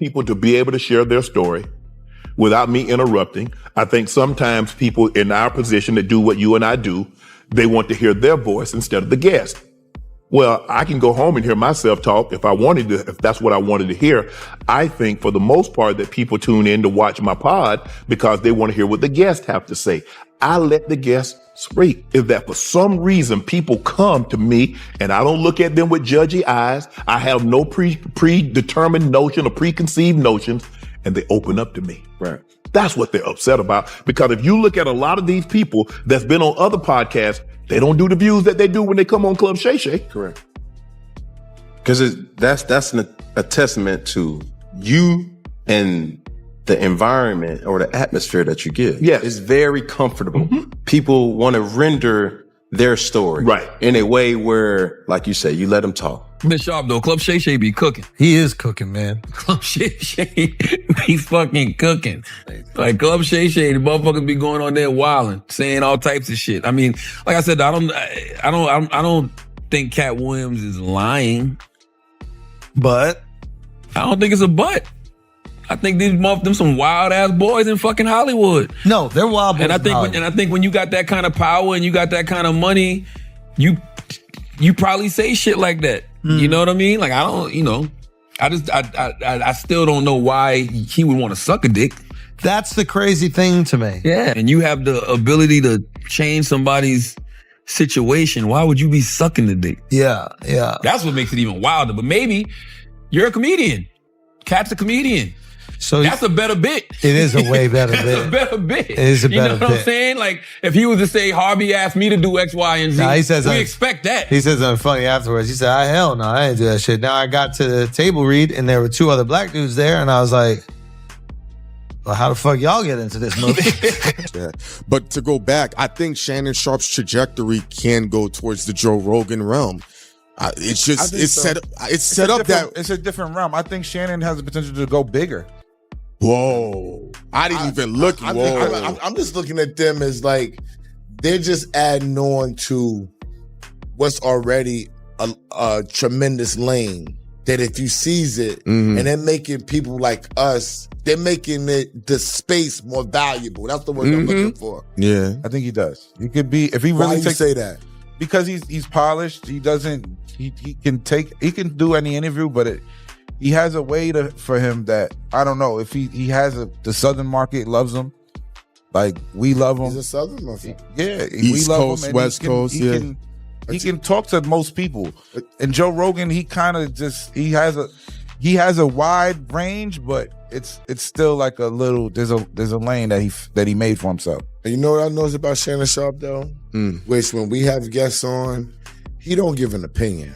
people to be able to share their story without me interrupting. I think sometimes people in our position that do what you and I do, they want to hear their voice instead of the guest. Well, I can go home and hear myself talk if I wanted to, if that's what I wanted to hear. I think for the most part that people tune in to watch my pod because they want to hear what the guests have to say. I let the guests speak. If that for some reason people come to me and I don't look at them with judgy eyes, I have no predetermined notion or preconceived notions, and they open up to me. Right. That's what they're upset about. Because if you look at a lot of these people that's been on other podcasts, they don't do the views that they do when they come on Club Shay Shay. Correct. Because that's a testament to you and the environment or the atmosphere that you give. Yes. It's very comfortable. Mm-hmm. People want to render their story in a way where, like you say, you let them talk. Miss Sharpe though, Club Shay Shay be cooking. He is cooking, man. Club Shay Shay, he's fucking cooking. Like Club Shay Shay, the motherfuckers be going on there wilding, saying all types of shit. I mean, like I said, I don't think Katt Williams is lying, but I don't think it's a but. I think them some wild ass boys in fucking Hollywood. No, they're wild boys. And I think when you got that kind of power and you got that kind of money, you probably say shit like that. You know what I mean? Like I still don't know why he would want to suck a dick. That's the crazy thing to me. Yeah, and you have the ability to change somebody's situation. Why would you be sucking the dick? Yeah. That's what makes it even wilder. But maybe you're a comedian. Katt's a comedian. So that's a better bit. It is a way better bit. That's a better bit. It is a better bit. You know what I'm saying? Like, if he was to say, Harvey asked me to do X, Y, and Z, he says, we expect that. He says something funny afterwards. He said, hell no, I didn't do that shit. Now I got to the table read, and there were two other black dudes there, and I was like, well, how the fuck y'all get into this movie? Yeah. But to go back, I think Shannon Sharpe's trajectory can go towards the Joe Rogan realm. It's set up that it's a different realm. I think Shannon has the potential to go bigger. Whoa! I didn't even look. I'm just looking at them as like they're just adding on to what's already a tremendous lane. That if you seize it, and they're making people like us, they're making the space more valuable. That's the word I'm looking for. Yeah, I think he does. He could be if he really. Why you say that? Because he's polished. He doesn't. He can do any interview, but he has a way for him that I don't know if he has the Southern market loves him, like we love him. He's a Southern market. Yeah, East we love Coast, him. West Coast. He can talk to most people. And Joe Rogan, he kind of just he has a wide range, but it's still like a little. There's a lane that he made for himself. And you know what I noticed about Shannon Sharpe though, which when we have guests on, he don't give an opinion.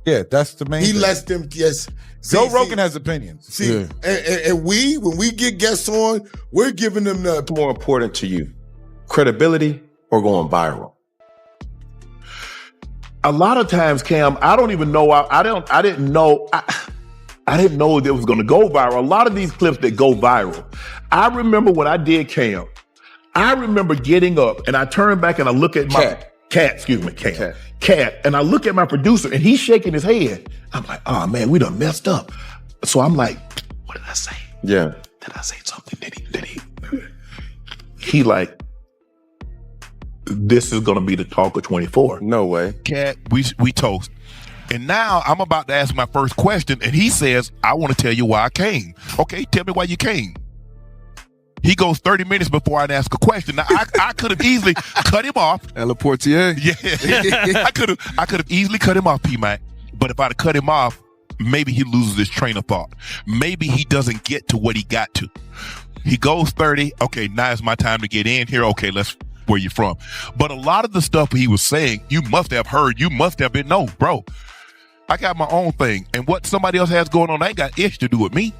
Yeah, that's the main. He thing. lets them guess. Joe Rogan has opinions. See, and when we get guests on, we're giving them the. What's more important to you, credibility or going viral? A lot of times, Cam, I don't even know. I didn't know it was going to go viral. A lot of these clips that go viral. I remember when I did Cam. I remember getting up and I turned back and I look at my Katt, and I look at my producer and he's shaking his head. I'm like, oh man, we done messed up. So I'm like, what did I say? Yeah. Did I say something? He like, this is gonna be the talk of 24. No way. Katt, we toast. And now I'm about to ask my first question, and he says, I want to tell you why I came. Okay, tell me why you came. He goes 30 minutes before I ask a question. Now, I could have easily cut him off. And Laportier. Yeah. I could have easily cut him off, P-Mac. But if I'd have cut him off, maybe he loses his train of thought. Maybe he doesn't get to what he got to. He goes 30. Okay, now it's my time to get in here. Okay, where you from? But a lot of the stuff he was saying, you must have heard. You must have been, no, bro. I got my own thing. And what somebody else has going on, ain't got ish to do with me.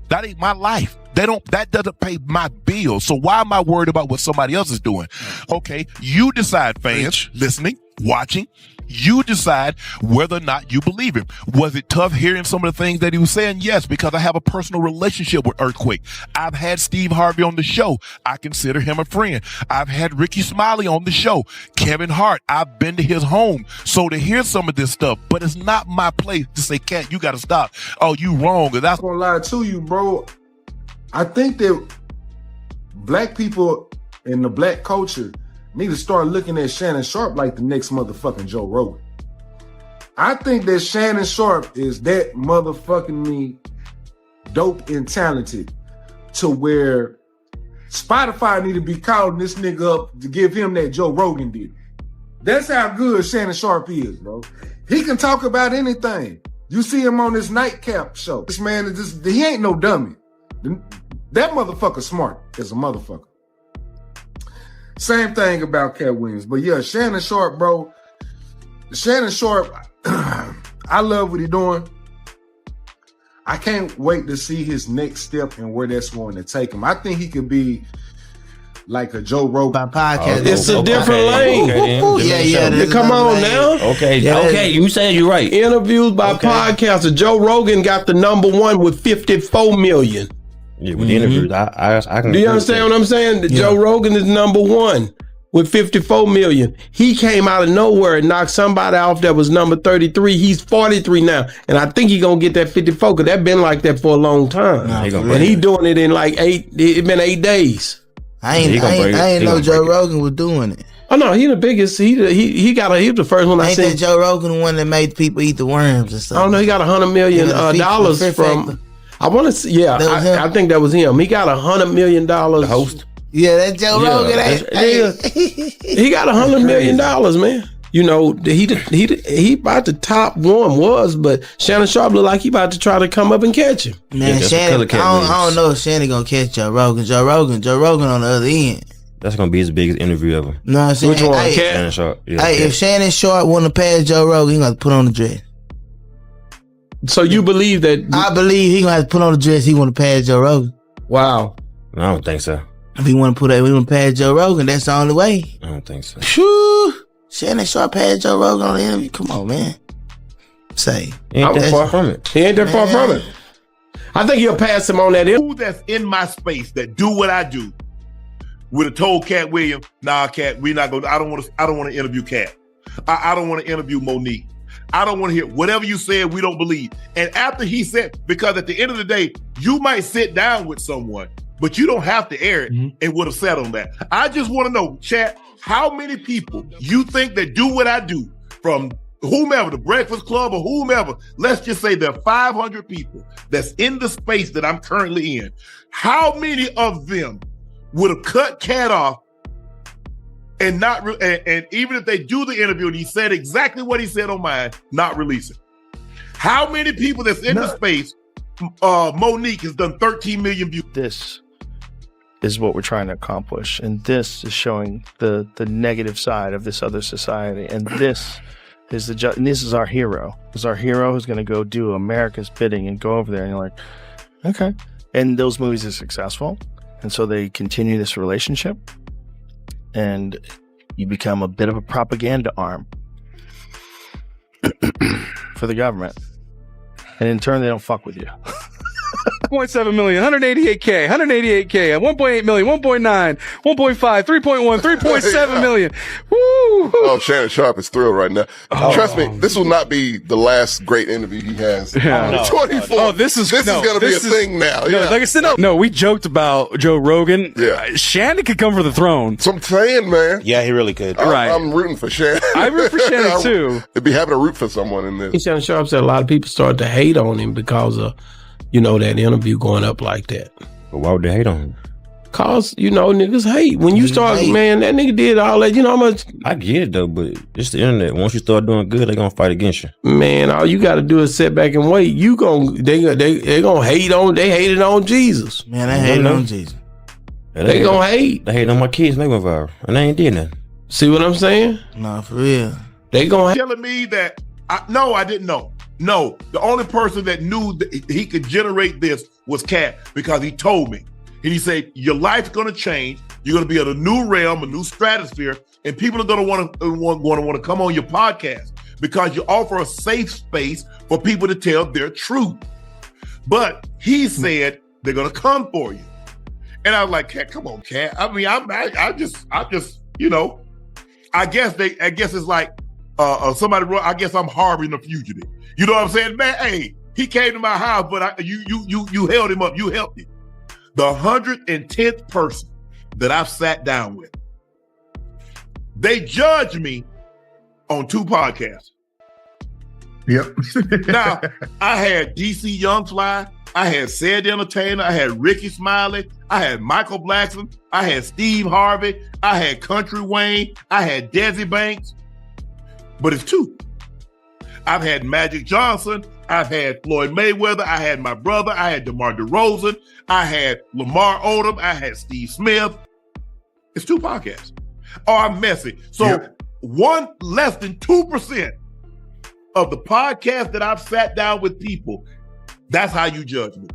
That ain't my life. That doesn't pay my bills. So why am I worried about what somebody else is doing? Okay, you decide, fans, listening, watching. You decide whether or not you believe him. Was it tough hearing some of the things that he was saying? Yes, because I have a personal relationship with Earthquake. I've had Steve Harvey on the show. I consider him a friend. I've had Ricky Smiley on the show. Kevin Hart, I've been to his home. So to hear some of this stuff, but it's not my place to say, Katt, you got to stop. Oh, you wrong. And that's I'm gonna lie to you, bro. I think that black people in the black culture need to start looking at Shannon Sharpe like the next motherfucking Joe Rogan. I think that Shannon Sharpe is that motherfucking dope and talented to where Spotify need to be calling this nigga up to give him that Joe Rogan did. That's how good Shannon Sharpe is, bro. He can talk about anything. You see him on this nightcap show. This man is just, he ain't no dummy. That motherfucker smart as a motherfucker. Same thing about Katt Williams. But yeah, Shannon Sharpe, bro. Shannon Sharpe, I love what he's doing. I can't wait to see his next step and where that's going to take him. I think he could be like a Joe Rogan podcast. It's a different lane. Yeah. Come on now. Okay, you said you're right. Interviews by podcaster. Joe Rogan got the #1 with 54 million. Yeah, with the interviews, I can. Do you understand what I'm saying? Yeah. Joe Rogan is #1 with 54 million. He came out of nowhere and knocked somebody off that was number 33. He's 43 now. And I think he's going to get that 54 because that's been like that for a long time. And he doing it in like it's been 8 days. I ain't know Joe Rogan was doing it. Oh no, he the biggest. He was the first one I seen. Ain't that Joe Rogan the one that made people eat the worms and stuff? I don't know. He got $100 million dollars from. I want to see. Yeah, I think that was him. He got $100 million. The host. Yeah, that's Joe Rogan. He got $100 million, man. You know, he about the top one was, but Shannon Sharpe look like he about to try to come up and catch him. Man, Shannon, I don't know if Shannon gonna catch Joe Rogan. Joe Rogan on the other end. That's gonna be his biggest interview ever. No, I'm saying, which one? Shannon Sharpe. Yeah, hey, if Shannon Sharpe want to pass Joe Rogan, he gonna have to put on the dress. So you believe that? I believe he gonna have to put on the dress. He want to pass Joe Rogan. Wow. I don't think so. If he want to pass Joe Rogan, that's the only way. I don't think so. Shoo! Shannon Sharpe passed Joe Rogan on the interview. Come on, man. Say. He ain't that far from it. He ain't that far from it. I think he'll pass him on that interview. Who that's in my space that do what I do would have told Katt Williams, nah, Katt, we not gonna. I don't want to interview Katt. I don't want to interview Monique. I don't want to hear whatever you said. We don't believe. And after he said, because at the end of the day, you might sit down with someone, but you don't have to air it and would have sat on that. I just want to know, chat, how many people you think that do what I do, from whomever, the Breakfast Club or whomever, let's just say there are 500 people that's in the space that I'm currently in. How many of them would have cut Katt off and not, and even if they do the interview and he said exactly what he said on mine, not release it? How many people that's in the space, Monique has done 13 million views. This is what we're trying to accomplish. And this is showing the negative side of this other society. And this is this is our hero. This is our hero who's going to go do America's bidding and go over there. And you're like, okay. And those movies are successful. And so they continue this relationship. And you become a bit of a propaganda arm for the government. And in turn, they don't fuck with you. 0.7 million, 188K, 1.8 million, 1.9, 1.5, 3.1, 3.7 million. Woo! Oh, Shannon Sharpe is thrilled right now. Trust me, this will not be the last great interview he has. Yeah. 24. Oh, this is going to be a thing now. No, like I said, no, we joked about Joe Rogan. Yeah. Shannon could come for the throne. So I'm saying, man. Yeah, he really could. Right. I'm rooting for Shannon. I root for Shannon too. It'd be having to root for someone in this. Shannon Sharpe said a lot of people started to hate on him because of, that interview going up like that. But why would they hate on him? Cause, niggas hate. When you start, man, that nigga did all that, how much? I get it though, but it's the internet. Once you start doing good, they gonna fight against you. Man, all you gotta do is sit back and wait. They gonna hate on, they hated on Jesus. Man, they hated on Jesus. They gonna hate. They hate on my kids and they went viral. And they ain't did nothing. See what I'm saying? No, for real. They gonna telling me that, no, I didn't know. No, the only person that knew that he could generate this was Katt, because he told me. And he said, your life's going to change. You're going to be in a new realm, a new stratosphere, and people are going to want to come on your podcast because you offer a safe space for people to tell their truth. But he said they're going to come for you. And I was like, Katt, come on, Katt. I mean, I just, you know, I guess it's like somebody wrote, I guess I'm harboring a fugitive. You know what I'm saying? Man, hey, he came to my house, but you held him up. You helped him. The 110th person that I've sat down with, they judge me on 2 podcasts. Yep. Now, I had DC Youngfly, I had Said the Entertainer, I had Ricky Smiley, I had Michael Blackson, I had Steve Harvey, I had Country Wayne, I had Desi Banks, but it's 2. I've had Magic Johnson, I've had Floyd Mayweather, I had my brother, I had DeMar DeRozan, I had Lamar Odom, I had Steve Smith. It's 2 podcasts. Oh, I'm messy. So less than 2% of the podcasts that I've sat down with people, that's how you judge me.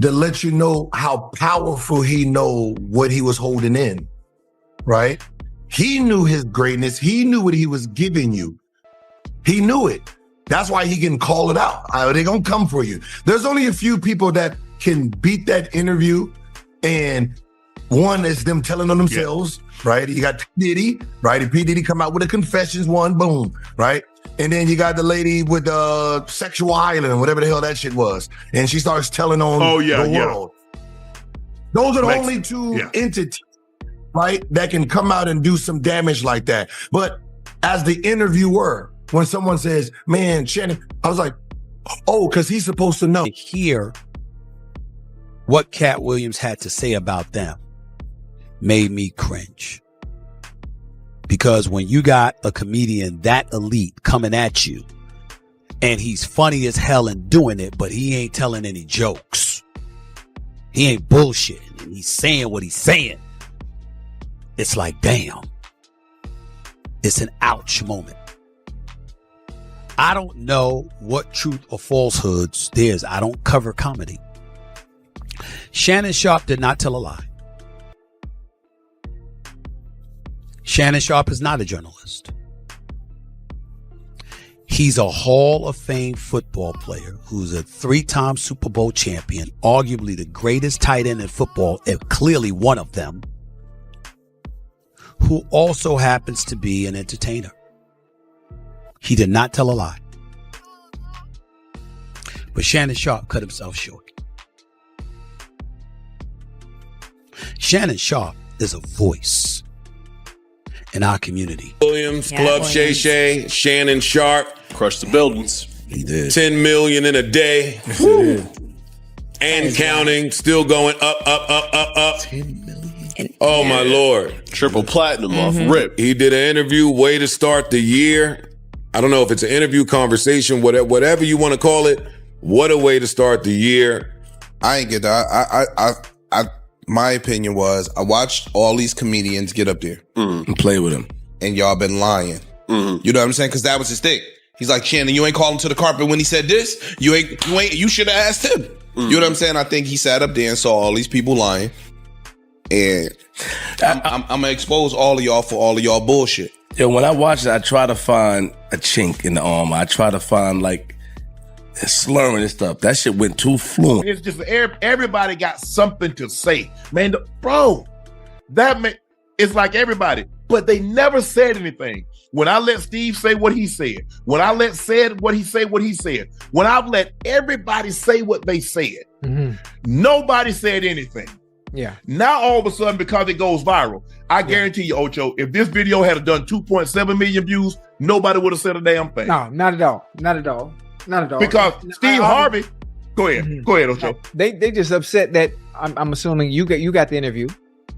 To let you know how powerful he know what he was holding in, right? He knew his greatness. He knew what he was giving you. He knew it. That's why he can call it out. They're going to come for you. There's only a few people that can beat that interview. And one is them telling on themselves, right? You got P. Diddy, right? And P. Diddy come out with a confessions one, boom, right? And then you got the lady with the Sexual Island, whatever the hell that shit was. And she starts telling on the world. Those are the only 2 entities, right, that can come out and do some damage like that. But as the interviewer, when someone says, man, Shannon, I was like, oh, because he's supposed to know. Hear what Katt Williams had to say about them made me cringe. Because when you got a comedian that elite coming at you, and he's funny as hell and doing it, but he ain't telling any jokes. He ain't bullshitting, and he's saying what he's saying. It's like, damn. It's an ouch moment. I don't know what truth or falsehoods there is. I don't cover comedy. Shannon Sharpe did not tell a lie. Shannon Sharpe is not a journalist. He's a Hall of Fame football player who's a 3-time Super Bowl champion, arguably the greatest tight end in football, and clearly one of them, who also happens to be an entertainer. He did not tell a lie. But Shannon Sharpe cut himself short. Shannon Sharpe is a voice in our community. Williams, Club Shay Shay, Shannon Sharpe. Crushed the buildings. He did. 10 million in a day. And counting. Still going up. 10 million. Oh, my Lord. Triple platinum off rip. He did an interview, way to start the year. I don't know if it's an interview, conversation, whatever you want to call it. What a way to start the year. I ain't get that. My opinion was I watched all these comedians get up there and play with him, and y'all been lying. You know what I'm saying? Because that was his thing. He's like, Shannon, you ain't called him to the carpet when he said this. You should have asked him. You know what I'm saying? I think he sat up there and saw all these people lying, and I'm gonna expose all of y'all for all of y'all bullshit. Yeah, when I watch it, I try to find a chink in the armor. I try to find like slurring and stuff. That shit went too fluent. It's just everybody got something to say, man. Bro, it's like everybody, but they never said anything. When I let Steve say what he said, when I let Said what he said, when I've let everybody say what they said, nobody said anything. Yeah. Now all of a sudden, because it goes viral, I guarantee you, Ocho, if this video had done 2.7 million views, nobody would have said a damn thing. No, not at all. Not at all. Not at all. Because Steve Harvey, go ahead, Ocho. They just upset that I'm assuming you got the interview.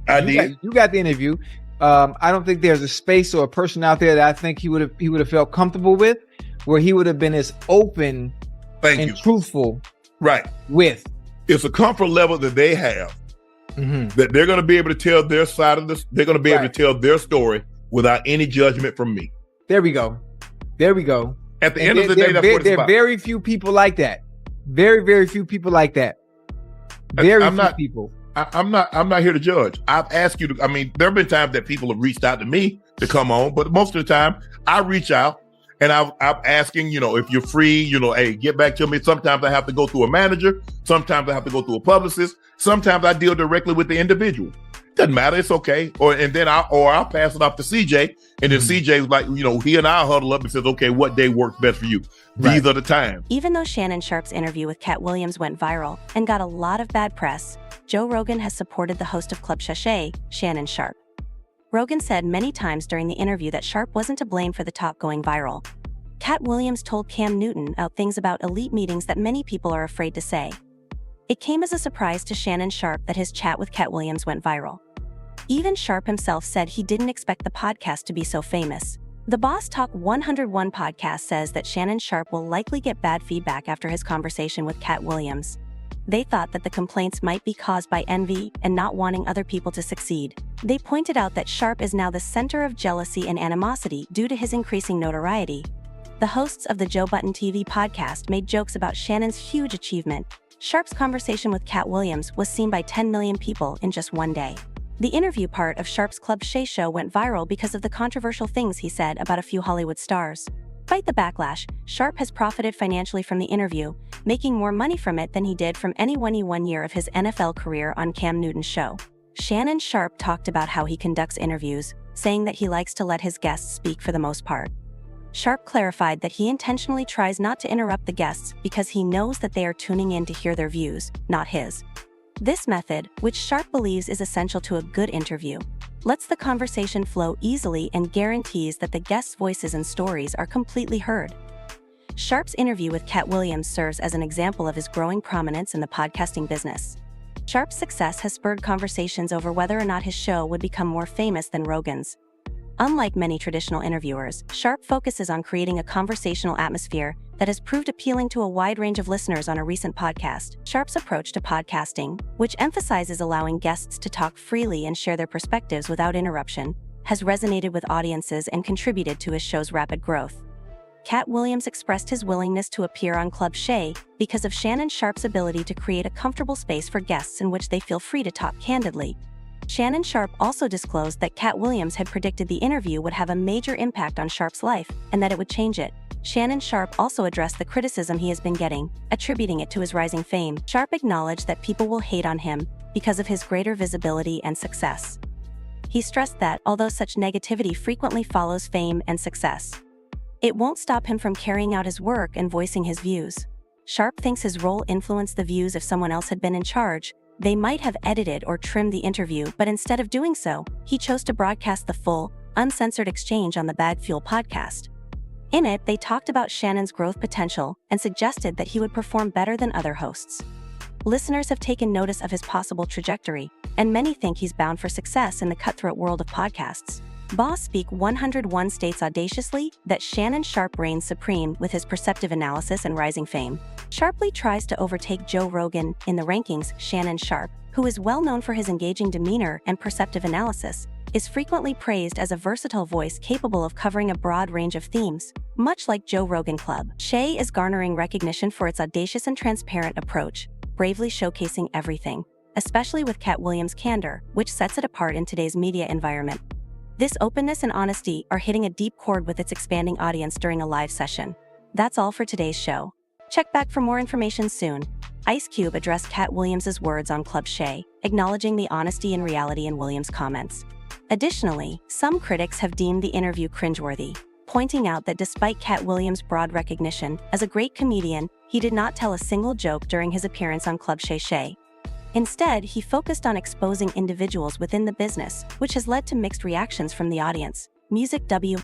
I did. You got the interview. I don't think there's a space or a person out there that I think he would have felt comfortable with, where he would have been as open and truthful. Right. With. It's a comfort level that they have that they're going to be able to tell their side of this. They're going to be able to tell their story without any judgment from me. There we go. At the end of the day, that's what it's there are about. very few people like that. Very, very few people like that. Very few people. I'm not here to judge. I've asked you to. I mean, there have been times that people have reached out to me to come on, but most of the time I reach out and I'm asking, if you're free, hey, get back to me. Sometimes I have to go through a manager. Sometimes I have to go through a publicist. Sometimes I deal directly with the individual. Doesn't matter. It's okay. I'll pass it off to CJ, and then CJ's like, he and I huddle up and says, okay, what day works best for you? These are the times. Even though Shannon Sharpe's interview with Katt Williams went viral and got a lot of bad press, Joe Rogan has supported the host of Club Shay Shay, Shannon Sharpe. Rogan said many times during the interview that Sharpe wasn't to blame for the talk going viral. Katt Williams told Cam Newton out things about elite meetings that many people are afraid to say. It came as a surprise to Shannon Sharpe that his chat with Katt Williams went viral. Even Sharpe himself said he didn't expect the podcast to be so famous. The Boss Talk 101 podcast says that Shannon Sharpe will likely get bad feedback after his conversation with Katt Williams. They thought that the complaints might be caused by envy and not wanting other people to succeed. They pointed out that Sharpe is now the center of jealousy and animosity due to his increasing notoriety. The hosts of the Joe Button TV podcast made jokes about Shannon's huge achievement. Sharpe's conversation with Katt Williams was seen by 10 million people in just one day. The interview part of Sharpe's Club Shay show went viral because of the controversial things he said about a few Hollywood stars. Despite the backlash, Sharpe has profited financially from the interview, making more money from it than he did from any 1 year of his NFL career on Cam Newton's show. Shannon Sharpe talked about how he conducts interviews, saying that he likes to let his guests speak for the most part. Sharpe clarified that he intentionally tries not to interrupt the guests because he knows that they are tuning in to hear their views, not his. This method, which Sharpe believes is essential to a good interview, lets the conversation flow easily and guarantees that the guests' voices and stories are completely heard. Sharpe's interview with Katt Williams serves as an example of his growing prominence in the podcasting business. Sharpe's success has spurred conversations over whether or not his show would become more famous than Rogan's. Unlike many traditional interviewers, Sharpe focuses on creating a conversational atmosphere that has proved appealing to a wide range of listeners on a recent podcast. Sharpe's approach to podcasting, which emphasizes allowing guests to talk freely and share their perspectives without interruption, has resonated with audiences and contributed to his show's rapid growth. Katt Williams expressed his willingness to appear on Club Shay because of Shannon Sharpe's ability to create a comfortable space for guests in which they feel free to talk candidly. Shannon Sharpe also disclosed that Katt Williams had predicted the interview would have a major impact on Sharpe's life and that it would change it. Shannon Sharpe also addressed the criticism he has been getting, attributing it to his rising fame. Sharpe acknowledged that people will hate on him because of his greater visibility and success. He stressed that, although such negativity frequently follows fame and success, it won't stop him from carrying out his work and voicing his views. Sharpe thinks his role influenced the views if someone else had been in charge. They might have edited or trimmed the interview, but instead of doing so, he chose to broadcast the full, uncensored exchange on the Bag Fuel podcast. In it, they talked about Shannon's growth potential and suggested that he would perform better than other hosts. Listeners have taken notice of his possible trajectory, and many think he's bound for success in the cutthroat world of podcasts. Boss Speak 101 states audaciously that Shannon Sharpe reigns supreme with his perceptive analysis and rising fame. Sharply tries to overtake Joe Rogan in the rankings. Shannon Sharpe, who is well known for his engaging demeanor and perceptive analysis, is frequently praised as a versatile voice capable of covering a broad range of themes. Much like Joe Rogan Club Shay is garnering recognition for its audacious and transparent approach, bravely showcasing everything, especially with Katt Williams' candor, which sets it apart in today's media environment. This openness and honesty are hitting a deep chord with its expanding audience during a live session. That's all for today's show. Check back for more information soon. Ice Cube addressed Katt Williams' words on Club Shay, acknowledging the honesty and reality in Williams' comments. Additionally, some critics have deemed the interview cringeworthy, pointing out that despite Katt Williams' broad recognition as a great comedian, he did not tell a single joke during his appearance on Club Shay Shay. Instead, he focused on exposing individuals within the business, which has led to mixed reactions from the audience. Music W.